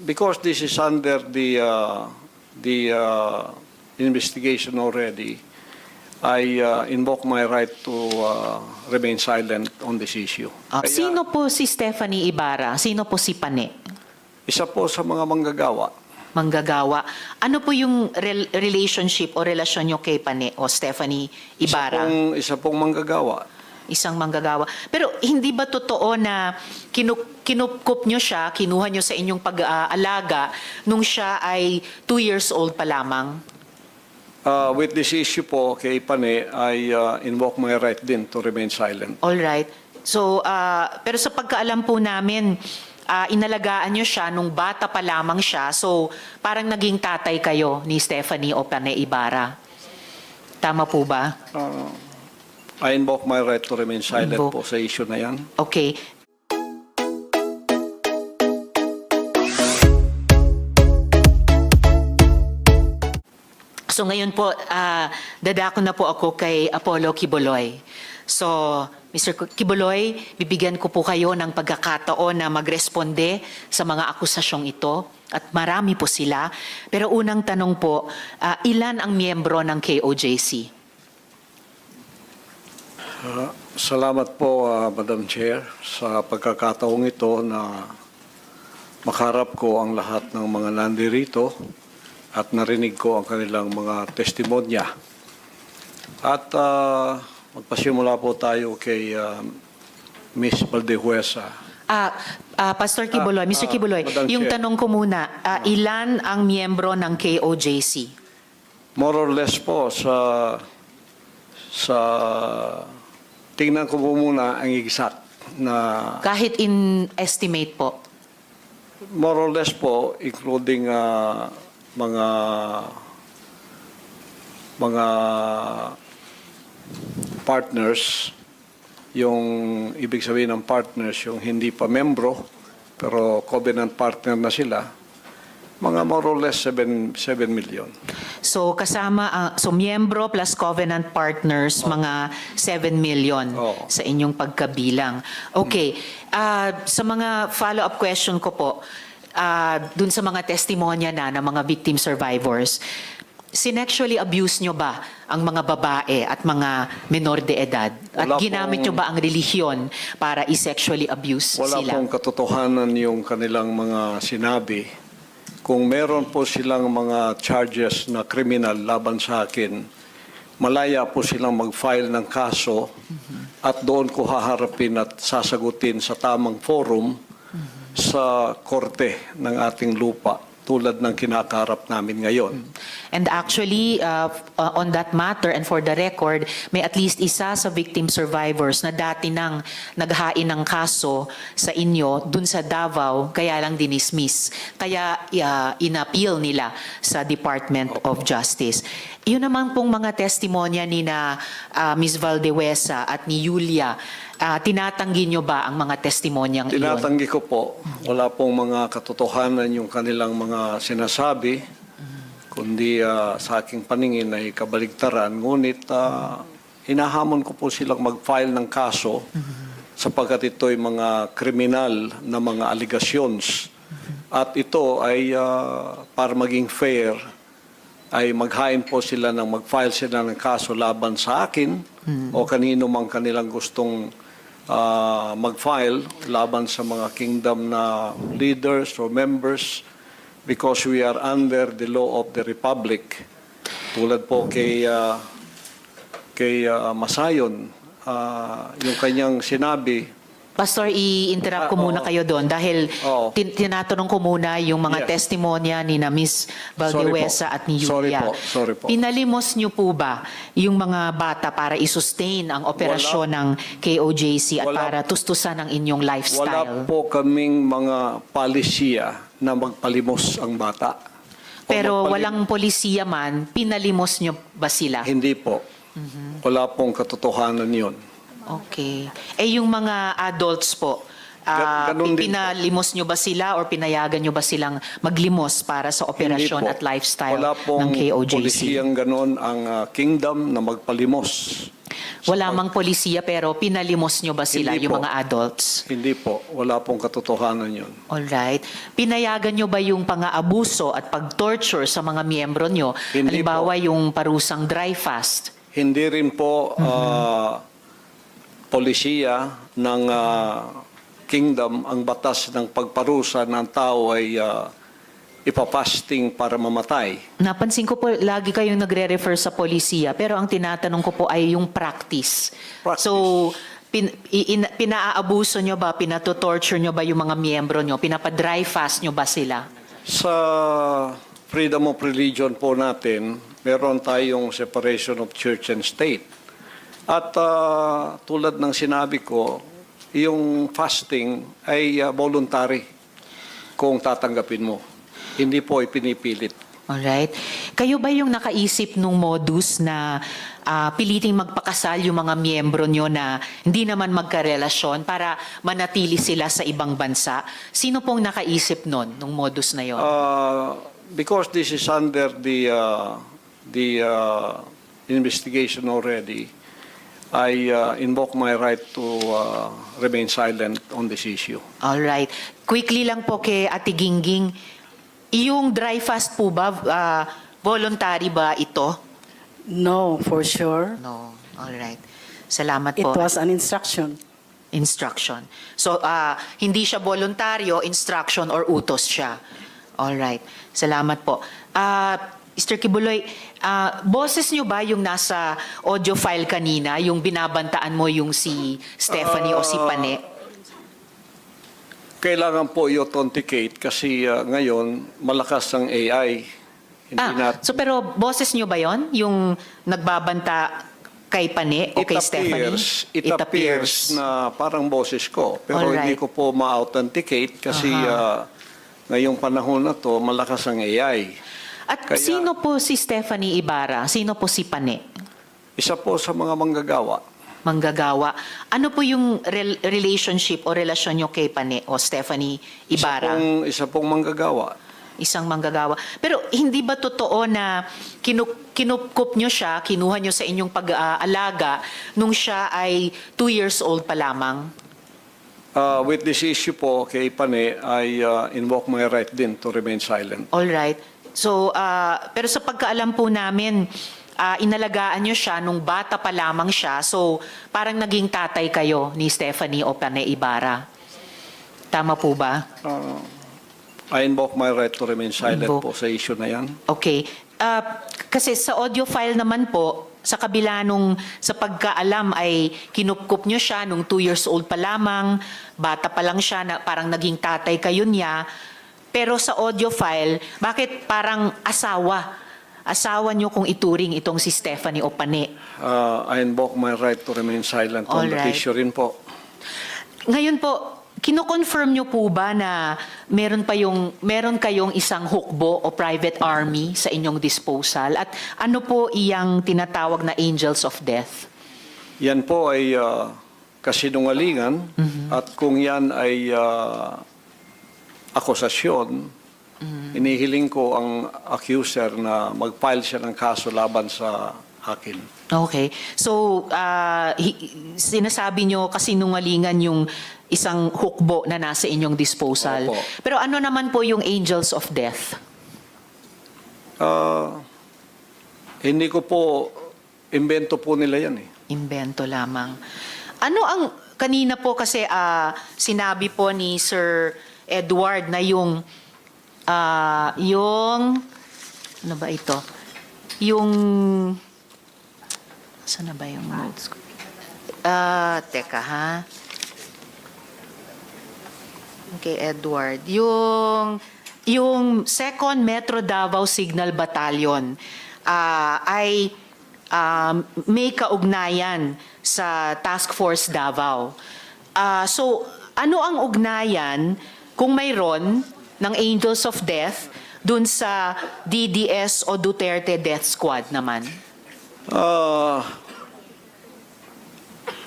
Because this is under the investigation already, I invoke my right to remain silent on this issue. Sino po si Stephanie Ibarra? Sino po si Pane? Isa po sa mga manggagawa. Manggagawa. Ano po yung relationship o relasyon nyo kay Pane o Stephanie Ibarra? Isa pong manggagawa. Isang manggagawa. Pero hindi ba totoo na kinupkup nyo siya, kinuha nyo sa inyong pag-aalaga nung siya ay 2 years old pa lamang? With this issue po kay Pane, I invoke my right din to remain silent. All right. So, pero sa pagkaalam po namin, inalagaan nyo siya nung bata pa lamang siya. So, parang naging tatay kayo ni Stephanie o Pane Ibarra. Tama po ba? I invoke my right to remain silent po sa issue na yan. Okay. So ngayon po, dadako na po ako kay Apollo Quiboloy. So, Mr. Quiboloy, bibigyan ko po kayo ng pagkakataon na magresponde sa mga akusasyong ito. At marami po sila. Pero unang tanong po, ilan ang miyembro ng KOJC? Salamat po, Madam Chair, sa pagkakataong ito na makaharap ko ang lahat ng mga nandirito at narinig ko ang kanilang mga testimonya. At magpasimula po tayo kay Ms. Valdehuesa. Pastor Quiboloy, Mr. Quiboloy, yung tanong ko muna, ilan ang miyembro ng KOJC? More or less po sa tingnan ko po muna ang exact na... Kahit in estimate po? More or less po, including mga partners, yung ibig sabihin ng partners, yung hindi pa membro, pero covenant partner na sila, mga more or less 7 million. So kasama, so miyembro plus covenant partners, mga 7 million sa inyong pagkabilang. Okay, sa mga follow-up question ko po, dun sa mga testimonya na ng mga victim survivors, sinexually abuse nyo ba ang mga babae at mga menor de edad? At ginamit nyo ba ang relihiyon para i-sexually abuse sila? Wala pong katotohanan yung kanilang mga sinabi. Kung meron po silang mga charges na criminal laban sa akin, malaya po silang mag-file ng kaso at doon ko haharapin at sasagutin sa tamang forum sa korte ng ating lupa tulad ng kinakaharap namin ngayon. And actually, on that matter and for the record, may at least isa sa victim survivors na dati nang naghain ng kaso sa inyo dun sa Davao, kaya lang dinismiss. Kaya inappeal nila sa Department of Justice. Yun naman pong mga testimonya ni na Ms. Valdehuesa at ni Julia, tinatanggi nyo ba ang mga testimonyang iyon? Tinatanggi ko po. Wala pong mga katotohanan yung kanilang mga sinasabi, kundi sa aking paningin ay kabaligtaran. Ngunit hinahamon ko po silang mag-file ng kaso sapagkat ito'y mga kriminal na mga allegations. At ito ay para maging fair, ay maghain po sila ng mag-file sila ng kaso laban sa akin o kanino mang kanilang gustong mag-file laban sa mga kingdom na leaders or members because we are under the law of the Republic. Tulad po kay Masayon, yung kanyang sinabi. Pastor, i-interrupt ko muna kayo doon dahil tinatanong ko muna yung mga testimonya ni na Ms. Valdehuesa at ni Julia. Sorry po. Pinalimos niyo po ba yung mga bata para i-sustain ang operasyon ng KOJC at para tustusan ang inyong lifestyle? Wala po kaming mga palisiya na magpalimos ang bata. Pero walang polisiya man, pinalimos niyo ba sila? Hindi po. Wala pong katotohanan yun. Okay. Yung mga adults po, pinalimos nyo ba sila or pinayagan nyo ba silang maglimos para sa operasyon at lifestyle ng KOJC? Wala pong polisiyang ganon ang kingdom na magpalimos. Wala mang polisiya pero pinalimos nyo ba sila, Hindi yung po. mga adults? Hindi po, wala pong katotohanan yun. Alright. Pinayagan nyo ba yung pang-aabuso at pag-torture sa mga miyembro nyo? Hindi Halimbawa yung parusang dry fast. Hindi rin po polisiya ng kingdom ang batas ng pagparusa ng tao ay ipapasting para mamatay. Napansin ko po, lagi kayong nagre-refer sa polisiya, pero ang tinatanong ko po ay yung practice. Practice. So, pinaabuso nyo ba, pinatotorture nyo ba yung mga miyembro nyo? Pinapa-dry fast nyo ba sila? Sa freedom of religion po natin, meron tayong separation of church and state. At tulad ng sinabi ko, yung fasting ay voluntary kung tatanggapin mo. Hindi po ipinipilit. Alright. Kayo ba yung nakaisip nung modus na piliting magpakasal yung mga miyembro nyo na hindi naman magkarelasyon para manatili sila sa ibang bansa? Sino pong nakaisip nun, nung modus na yon? Because this is under the investigation already, I invoke my right to remain silent on this issue. Alright. Quickly lang po kay Ate Gingging, yung dry fast po ba, voluntary ba ito? No, for sure. No. Alright. Salamat It po. was an instruction. Instruction. So, hindi siya voluntaryo, instruction or utos siya. Alright. Salamat po. Mr. Kibuloy, boses nyo ba yung nasa audio file kanina, yung binabantaan mo yung si Stephanie o si Pane? Kailangan po i-authenticate kasi ngayon malakas ang AI. So pero boses nyo ba yon yung nagbabanta kay Pane o kay Stephanie? It appears na parang boses ko. Pero hindi Alright. ko po ma-authenticate kasi ngayong panahon na to malakas ang AI. At Kaya- sino po si Stephanie Ibarra? Sino po si Pane? Isa po sa mga manggagawa. Manggagawa. Ano po yung relationship o relasyon nyo kay Pane o Stephanie Ibarra? Isa pong manggagawa. Isang manggagawa. Pero hindi ba totoo na kinupkup nyo siya, kinuha nyo sa inyong pag-aalaga nung siya ay 2 years old pa lamang? With this issue po kay Pane, I invoke my right din to remain silent. All right. So, pero sa pagkaalam po namin, inalagaan nyo siya nung bata pa lamang siya. So, parang naging tatay kayo ni Stephanie o Pane Ibarra. Tama po ba? I invoke my right to remain silent Invoke. po sa issue na yan. Okay. Kasi sa audio file naman po, sa kabila nung sa pagkaalam ay kinupkup nyo siya nung 2 years old pa lamang, bata pa lang siya, na parang naging tatay kayo niya. Pero sa audio file, bakit parang asawa? Asawa nyo kung ituring itong si Stephanie o Pane. I invoke my right to remain silent on that Alright. issue rin po. Ngayon po, kino-confirm nyo po ba na meron kayong isang hukbo o private army sa inyong disposal? At ano po iyang tinatawag na angels of death? Yan po ay kasinungalingan at kung yan ay akusasyon, inihiling ko ang accuser na mag-file siya ng kaso laban sa akin. Okay. So, sinasabi nyo kasinungalingan yung isang hukbo na nasa inyong disposal. Opo. Pero ano naman po yung angels of death? Hindi ko po, imbento po nila yan eh. Invento lamang. Ano ang, kanina po kasi sinabi po ni Sir Edward na yung, ano ba ito? Yung, saan na ba yung notes ko? Teka ha. Okay, Edward. Yung 2nd Metro Davao Signal Battalion ay may kaugnayan sa Task Force Davao. So, ano ang ugnayan kung mayroon ng Angels of Death dun sa DDS o Duterte Death Squad naman?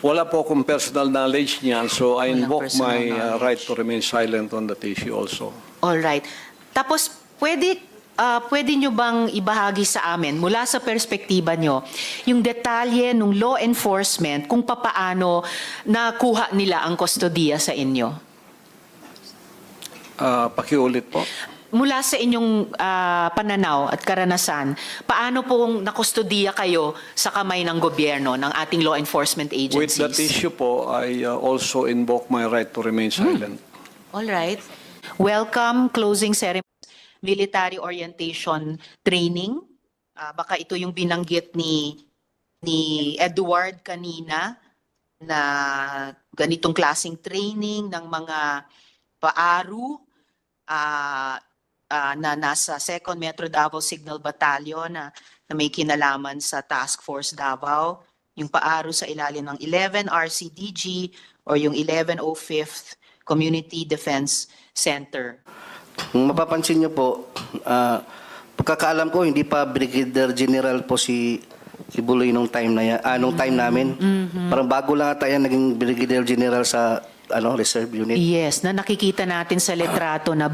Wala po akong personal knowledge niyan, so I Walang invoke personal my knowledge. right to remain silent on that issue also. All right. Tapos, pwede pwede nyo bang ibahagi sa amin, mula sa perspektiba nyo, yung detalye ng law enforcement kung papaano nakuha nila ang kustodiya sa inyo? Pakiulit po. Mula sa inyong pananaw at karanasan, paano pong nakustodiya kayo sa kamay ng gobyerno, ng ating law enforcement With agencies? that issue po, I also invoke my right to remain silent. All right. Welcome, closing ceremony. Military orientation training. Baka ito yung binanggit ni Edward kanina na ganitong klaseng training ng mga paaru na nasa 2nd Metro Davao Signal Battalion na may kinalaman sa Task Force Davao, yung paaru sa ilalim ng 11 RCDG or yung 1105th Community Defense Center. Mapapansin niyo po, pagkakaalam ko, hindi pa Brigadier General po si Buloy nung time na yan, nung time namin. Parang bago lang ata yan naging Brigadier General sa reserve unit. Yes, na nakikita natin sa litrato na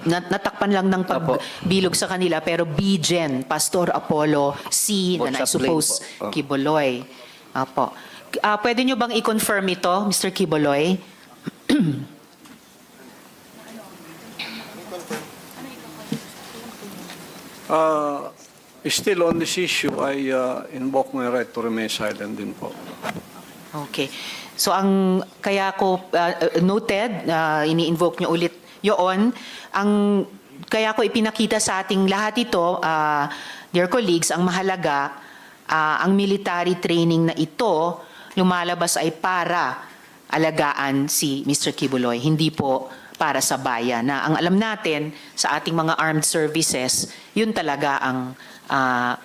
natakpan lang ng pagbilog sa kanila, pero BGen, Pastor Apollo C, Po, na I sa plane suppose po. Kibuloy. Apo. Pwede nyo bang i-confirm ito, Mr. Kibuloy? Still on this issue, I invoke my right to remain silent din po. Okay. So kaya ko noted, ini-invoke nyo ulit yun. Kaya ko ipinakita sa ating lahat ito, dear colleagues, ang mahalaga, ang military training na ito, lumalabas ay para alagaan si Mr. Kibuloy, hindi po para sa bayan. Na ang alam natin sa ating mga armed services, yun talaga ang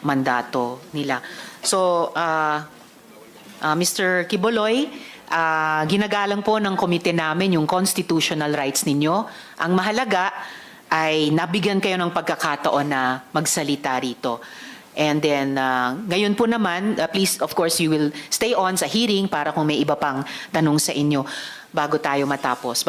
mandato nila. So, Mr. Kibuloy, ginagalang po ng komite namin yung constitutional rights ninyo. Ang mahalaga ay nabigyan kayo ng pagkakataon na magsalita rito. And then, ngayon po naman, please, of course, you will stay on sa hearing para kung may iba pang tanong sa inyo bago tayo matapos.